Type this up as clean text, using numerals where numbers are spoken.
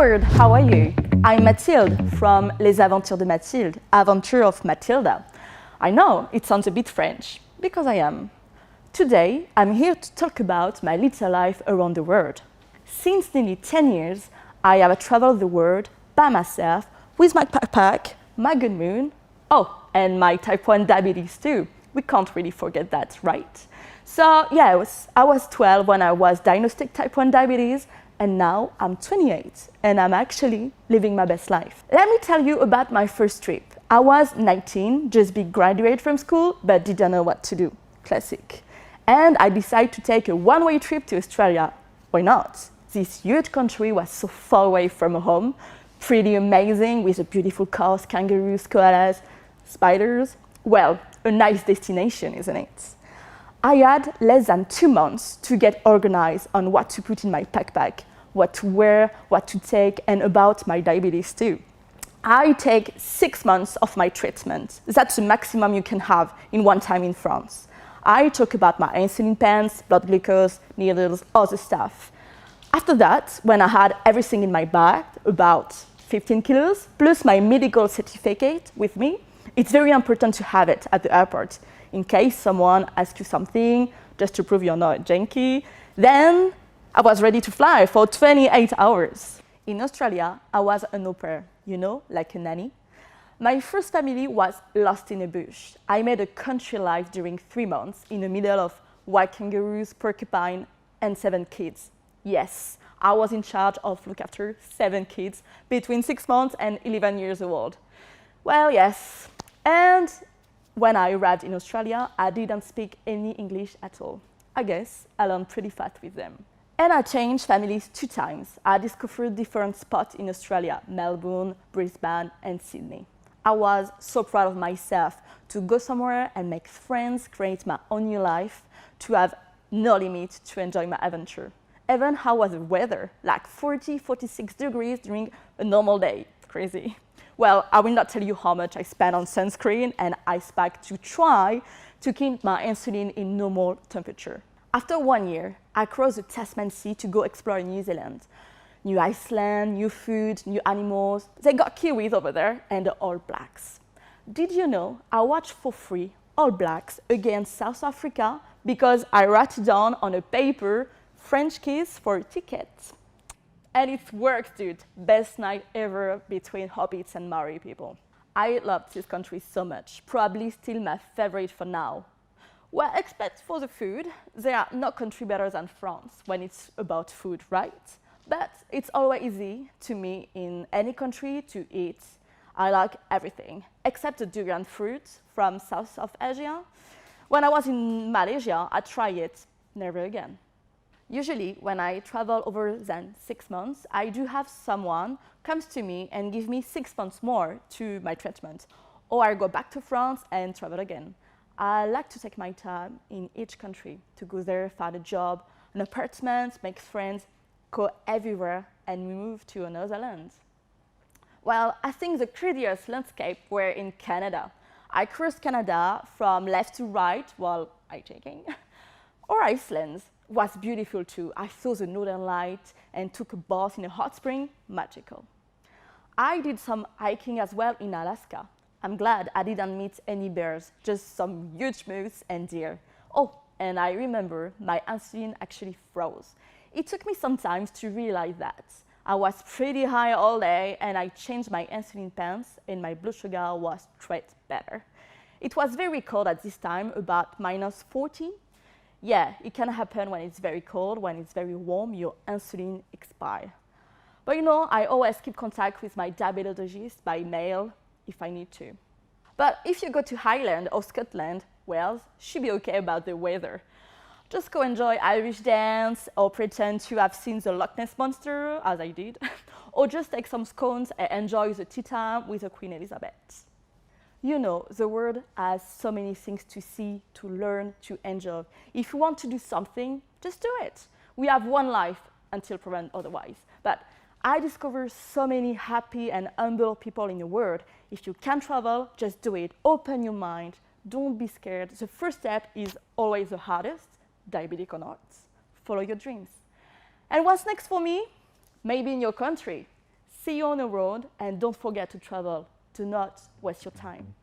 world, how are you? I'm Mathilde from Les Aventures de Mathilde, Adventure of Mathilda. I know, it sounds a bit French, because I am. Today, I'm here to talk about my little life around the world. Since nearly 10 years, I have traveled the world by myself with my backpack, my good moon, and my type 1 diabetes too. We can't really forget that, right? So yeah, I was 12 when I was diagnosed type 1 diabetes, and now I'm 28, and I'm actually living my best life. Let me tell you about my first trip. I was 19, just be graduated from school, but didn't know what to do. Classic. And I decided to take a one-way trip to Australia. Why not? This huge country was so far away from home, pretty amazing, with a beautiful coast, kangaroos, koalas, spiders. Well, a nice destination, isn't it? I had less than 2 months to get organized on what to put in my backpack, what to wear, what to take, and about my diabetes too. I take 6 months of my treatment. That's the maximum you can have in one time in France. I talk about my insulin pens, blood glucose, needles, other stuff. After that, when I had everything in my bag, about 15 kilos, plus my medical certificate with me, it's very important to have it at the airport in case someone asks you something, just to prove you're not a junkie. Then I was ready to fly for 28 hours. In Australia, I was an au pair, like a nanny. My first family was lost in a bush. I made a country life during 3 months in the middle of wild kangaroos, porcupine, and 7 kids. Yes, I was in charge of look after 7 kids between 6 months and 11 years old. Well, yes. And when I arrived in Australia, I didn't speak any English at all. I guess I learned pretty fast with them. And I changed families 2 times. I discovered different spots in Australia, Melbourne, Brisbane, and Sydney. I was so proud of myself to go somewhere and make friends, create my own new life, to have no limit to enjoy my adventure. Even how was the weather, like 40, 46 degrees during a normal day. Crazy. Well, I will not tell you how much I spent on sunscreen and ice pack to try to keep my insulin in normal temperature. After 1 year, I crossed the Tasman Sea to go explore New Zealand. New Iceland, new food, new animals. They got kiwis over there and the All Blacks. Did you know I watched for free All Blacks against South Africa because I wrote it down on a paper, French kiss for a ticket. And it worked, dude. Best night ever between hobbits and Maori people. I loved this country so much, probably still my favorite for now. Well, except for the food, there are no country better than France when it's about food, right? But it's always easy to me in any country to eat. I like everything, except the durian fruit from South of Asia. When I was in Malaysia, I tried it, never again. Usually, when I travel over than 6 months, I do have someone comes to me and give me 6 months more to my treatment. Or I go back to France and travel again. I like to take my time in each country to go there, find a job, an apartment, make friends, go everywhere, and move to another land. Well, I think the craziest landscape were in Canada. I crossed Canada from left to right while hiking. Or Iceland was beautiful too. I saw the northern light and took a bath in a hot spring, magical. I did some hiking as well in Alaska. I'm glad I didn't meet any bears, just some huge moose and deer. Oh, and I remember my insulin actually froze. It took me some time to realize that. I was pretty high all day and I changed my insulin pens and my blood sugar was straight better. It was very cold at this time, about minus 40. Yeah, it can happen when it's very cold, when it's very warm, your insulin expires. But I always keep contact with my diabetologist by mail if I need to. But if you go to Highland or Scotland, Wales, should be okay about the weather. Just go enjoy Irish dance or pretend to have seen the Loch Ness Monster, as I did, or just take some scones and enjoy the tea time with the Queen Elizabeth. The world has so many things to see, to learn, to enjoy. If you want to do something, just do it. We have one life until proven otherwise. But I discovered so many happy and humble people in the world. If you can travel, just do it. Open your mind. Don't be scared. The first step is always the hardest, diabetic or not. Follow your dreams. And what's next for me? Maybe in your country. See you on the road, and don't forget to travel. Do not waste your time.